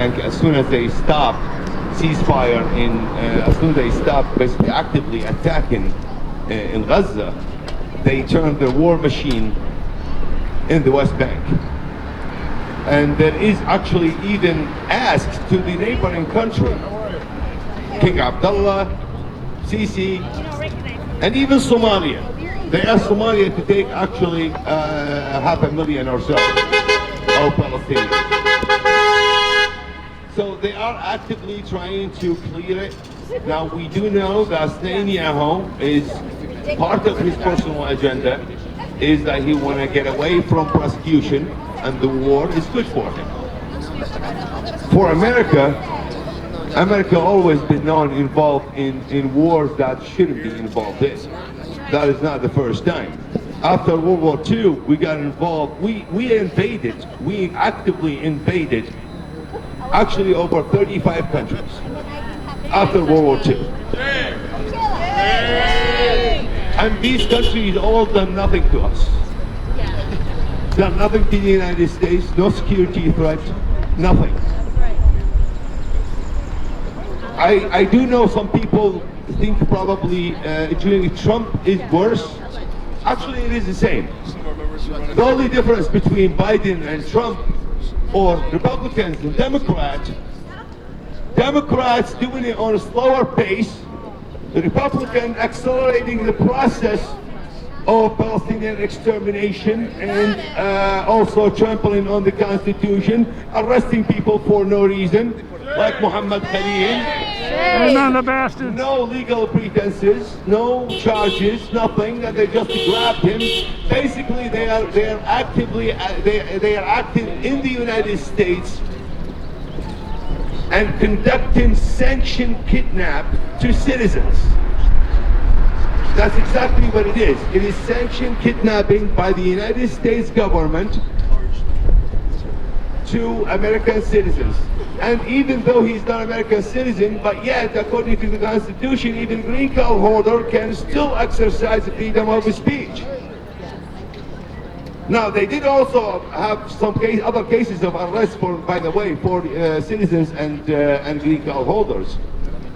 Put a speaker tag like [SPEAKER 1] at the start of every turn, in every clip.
[SPEAKER 1] as soon as they stop ceasefire as soon as they stop basically actively attacking in Gaza, they turn the war machine in the West Bank. And there is actually even asked to the neighboring country, King Abdullah, Sisi, and even Somalia. They asked Somalia to take actually 500,000 or so of Palestinians. So they are actively trying to clear it. Now we do know that Netanyahu is part of his personal agenda is that he want to get away from prosecution, and the war is good for him. For America always been known involved in wars that shouldn't be involved in. That is not the first time. After World War II, we got involved. We actively invaded actually over 35 countries after World War II. And these countries all done nothing to us. Done nothing to the United States, no security threat, nothing. I do know some people think probably during Trump is worse. Actually, it is the same. The only difference between Biden and Trump, or Republicans and Democrats doing it on a slower pace, the Republican accelerating the process of Palestinian extermination and also trampling on the Constitution, arresting people for no reason, like Muhammad Khalil. No legal pretenses, no charges, nothing. That they just grabbed him. Basically, they are active in the United States and conducting sanctioned kidnap to citizens. That's exactly what it is. It is sanctioned kidnapping by the United States government to American citizens. And even though he's not an American citizen, but yet, according to the Constitution, even green card holder can still exercise the freedom of speech. Now, they did also have some other cases of arrest, by the way, for citizens and green card holders.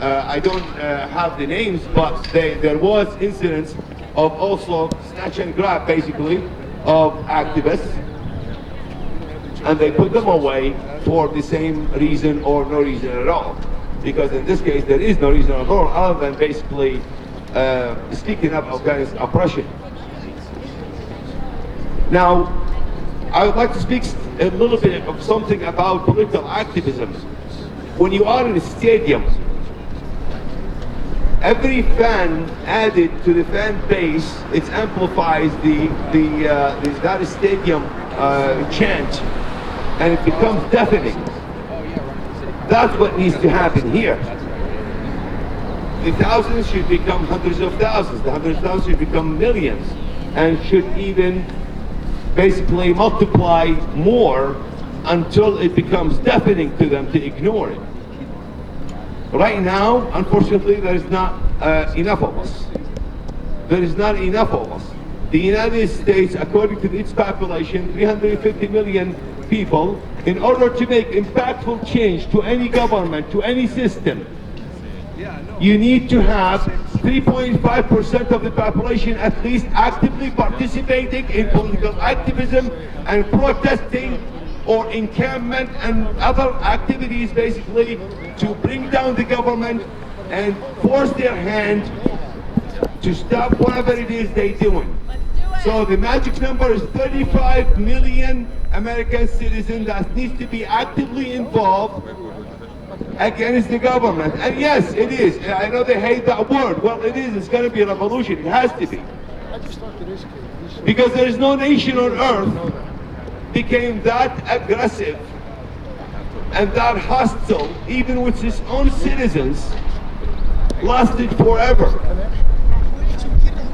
[SPEAKER 1] I don't have the names, but there was incidents of also snatch and grab, basically, of activists, and they put them away for the same reason or no reason at all. Because in this case, there is no reason at all other than basically speaking up against oppression. Now, I would like to speak a little bit of something about political activism. When you are in a stadium, every fan added to the fan base, it amplifies that stadium chant, and it becomes deafening. That's what needs to happen here. The thousands should become hundreds of thousands. The hundreds of thousands should become millions, and should even basically multiply more until it becomes deafening to them to ignore it. Right now, unfortunately, there is not enough of us. There is not enough of us. The United States, according to its population, 350 million people, in order to make impactful change to any government, to any system, you need to have 3.5% of the population at least actively participating in political activism and protesting or encampment and other activities, basically to bring down the government and force their hand to stop whatever it is they're doing. So the magic number is 35 million American citizens that needs to be actively involved against the government. And yes, it is. I know they hate that word. Well, it is. It's going to be a revolution. It has to be. Because there is no nation on earth became that aggressive and that hostile, even with its own citizens, lasted forever.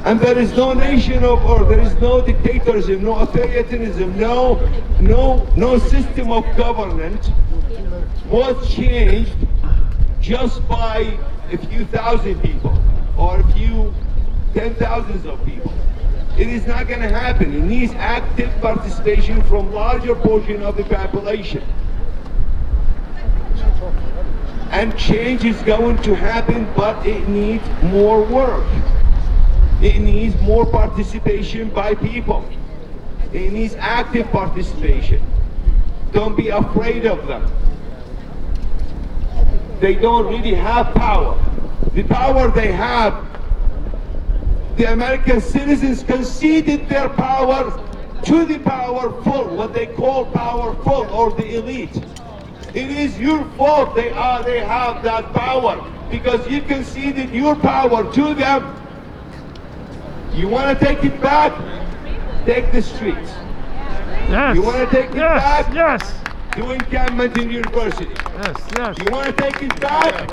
[SPEAKER 1] And there is no nation or there is no dictatorship, no authoritarianism, no system of government was changed just by a few thousand people or a few 10,000s of people. It is not going to happen. It needs active participation from larger portion of the population. And change is going to happen, but it needs more work. It needs more participation by people. It needs active participation. Don't be afraid of them. They don't really have power. The power they have, the American citizens conceded their power to the powerful, what they call powerful, or the elite. It is your fault they have that power, because you conceded your power to them. You want to take it back? Take the streets.
[SPEAKER 2] Yes.
[SPEAKER 1] You want to take it back?
[SPEAKER 2] Yes.
[SPEAKER 1] Do encampment in university.
[SPEAKER 2] Yes. Yes.
[SPEAKER 1] You want to take it back?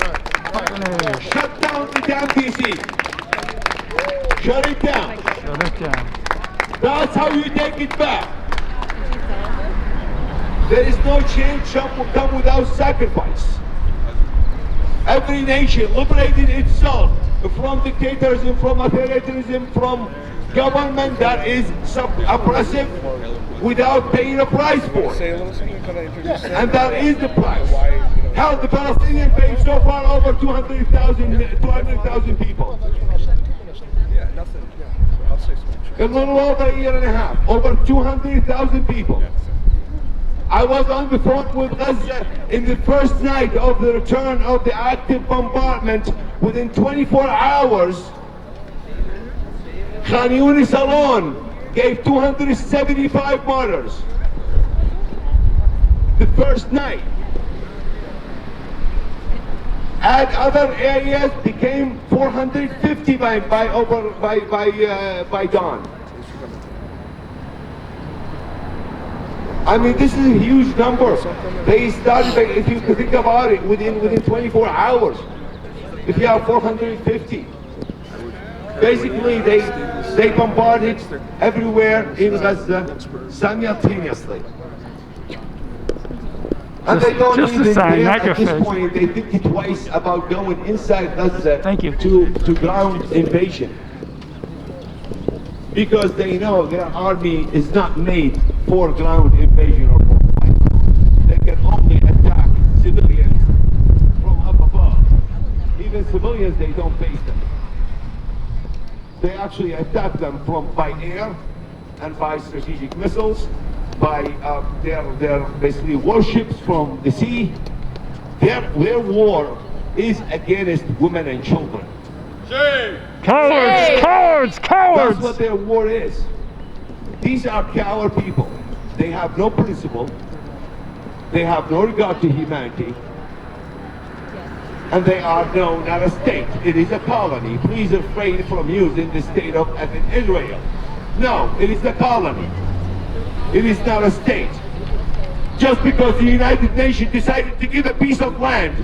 [SPEAKER 1] Shut down the damn DC. Shut it down.
[SPEAKER 2] Shut it down.
[SPEAKER 1] That's how you take it back. There is no change that will come without sacrifice. Every nation liberated itself from dictatorism, from authoritarianism, from government that is oppressive without paying a price for it. And that is the price. Hell, the Palestinian paid so far over 200,000 people. A little over a year and a half, over 200,000 people. I was on the phone with Gaza in the first night of the return of the active bombardment. Within 24 hours, Khan Yunis alone gave 275 martyrs. The first night. And other areas became 450 by dawn. I mean, this is a huge number. They started, if you think about it, within 24 hours. If you have 450, basically they bombarded everywhere in Gaza simultaneously. And they don't even dare at this point, they think twice about going inside Gaza to ground invasion. Because they know their army is not made for ground invasion or for fight. They can only attack civilians from up above. Even civilians, they don't face them. They actually attack them by air and by strategic missiles, by their basically warships from the sea. Their war is against women and children.
[SPEAKER 2] Cowards! Cowards! Cowards!
[SPEAKER 1] That's what their war is. These are coward people. They have no principle. They have no regard to humanity. And they are no, not a state. It is a colony. Please refrain from using the state of Israel. No, it is a colony. It is not a state. Just because the United Nations decided to give a piece of land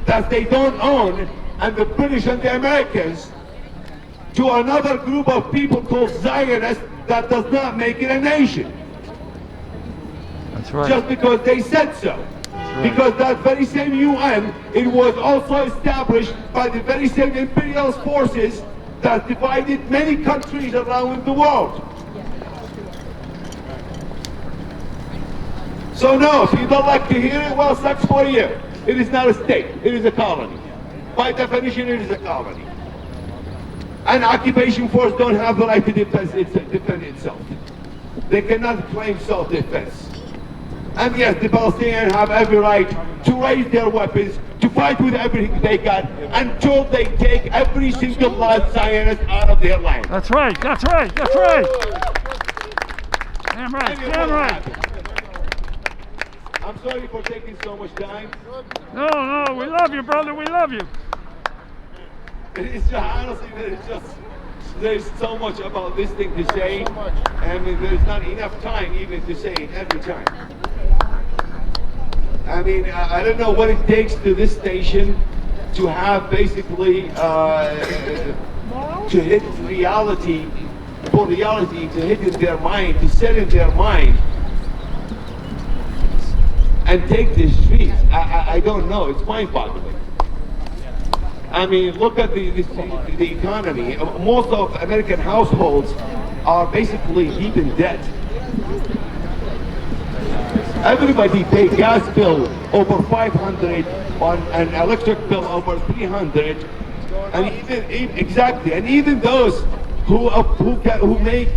[SPEAKER 1] that they don't own, and the British and the Americans, to another group of people called Zionists, that does not make it a nation.
[SPEAKER 2] That's right.
[SPEAKER 1] Just because they said so. Right. Because that very same UN, it was also established by the very same imperialist forces that divided many countries around the world. So no, if you don't like to hear it, well, sucks for you. It is not a state, it is a colony. By definition, it is a colony. An occupation force don't have the right to defend itself. They cannot claim self-defense. And yes, the Palestinians have every right to raise their weapons, to fight with everything they got, until they take every single last Zionist out of their land.
[SPEAKER 2] That's right, that's right, that's right. Damn right, damn right.
[SPEAKER 1] I'm sorry for taking so much time.
[SPEAKER 2] No, we love you, brother, we love you.
[SPEAKER 1] It's just, honestly, there's so much about this thing to say. I mean, there's not enough time even to say it every time. I mean, I don't know what it takes to this station to have basically to hit reality, for reality to hit in their mind, to set in their mind, and take the streets. I don't know. It's mind-boggling. I mean, look at the economy. Most of American households are basically deep in debt. Everybody pay gas bill over 500, on an electric bill over 300, and exactly, and even those who make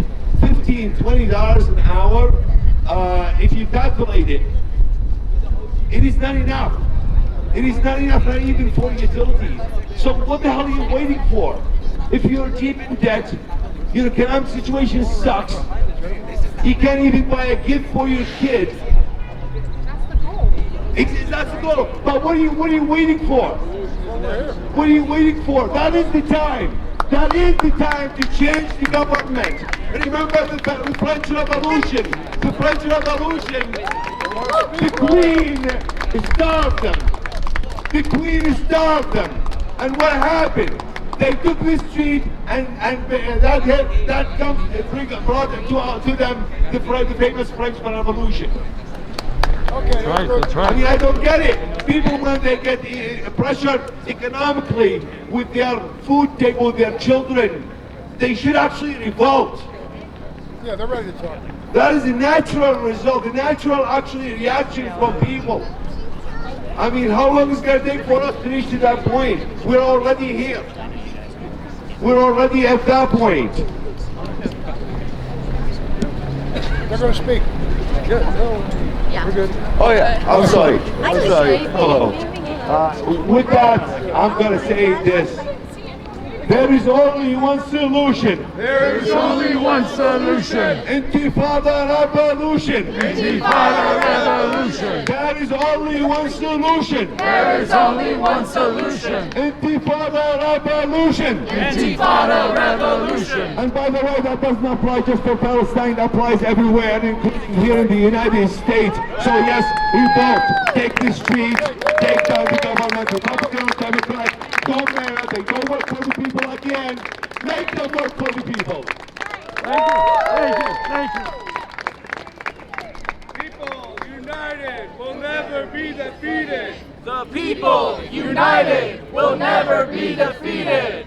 [SPEAKER 1] $15–20 an hour, if you calculate it, it is not enough. It is not enough, not even for utilities. So what the hell are you waiting for? If you're deep in debt, your economic situation sucks. You can't even buy a gift for your kid.
[SPEAKER 3] That's the goal.
[SPEAKER 1] That's the goal. But what are you waiting for? What are you waiting for? That is the time. That is the time to change the government. Remember the French Revolution. The French Revolution. The Queen starved them. The Queen starved them. And what happened? They took the street, and that brought to them the famous French Revolution.
[SPEAKER 2] That's right, that's
[SPEAKER 1] I
[SPEAKER 2] right.
[SPEAKER 1] mean, I don't get it. People, when they get pressured economically with their food table, their children, they should actually revolt.
[SPEAKER 4] Yeah, they're ready to talk.
[SPEAKER 1] That is a natural result, a natural actually reaction from people. I mean, how long is it going to take for us to reach to that point? We're already here. We're already at that point.
[SPEAKER 4] They're going to speak. Good.
[SPEAKER 3] Yeah.
[SPEAKER 4] We're good.
[SPEAKER 1] Oh yeah, I'm sorry.
[SPEAKER 3] Hi,
[SPEAKER 1] I'm sorry.
[SPEAKER 3] Shay.
[SPEAKER 1] Hello. With that, I'm going to say this. There is only one solution.
[SPEAKER 2] There is only one solution.
[SPEAKER 1] Intifada revolution.
[SPEAKER 2] Intifada revolution.
[SPEAKER 1] There is only one solution.
[SPEAKER 2] There is only one solution.
[SPEAKER 1] Intifada revolution.
[SPEAKER 2] Intifada revolution.
[SPEAKER 1] And by the way, that does not apply just for Palestine, that applies everywhere, including here in the United States. So yes, revolt, take the streets, take down the government, Republican or Democrat, don't matter, they don't work for the people again, make them work for the people.
[SPEAKER 2] Thank you, thank you, thank you.
[SPEAKER 5] People united will never be defeated.
[SPEAKER 6] The people united will never be defeated.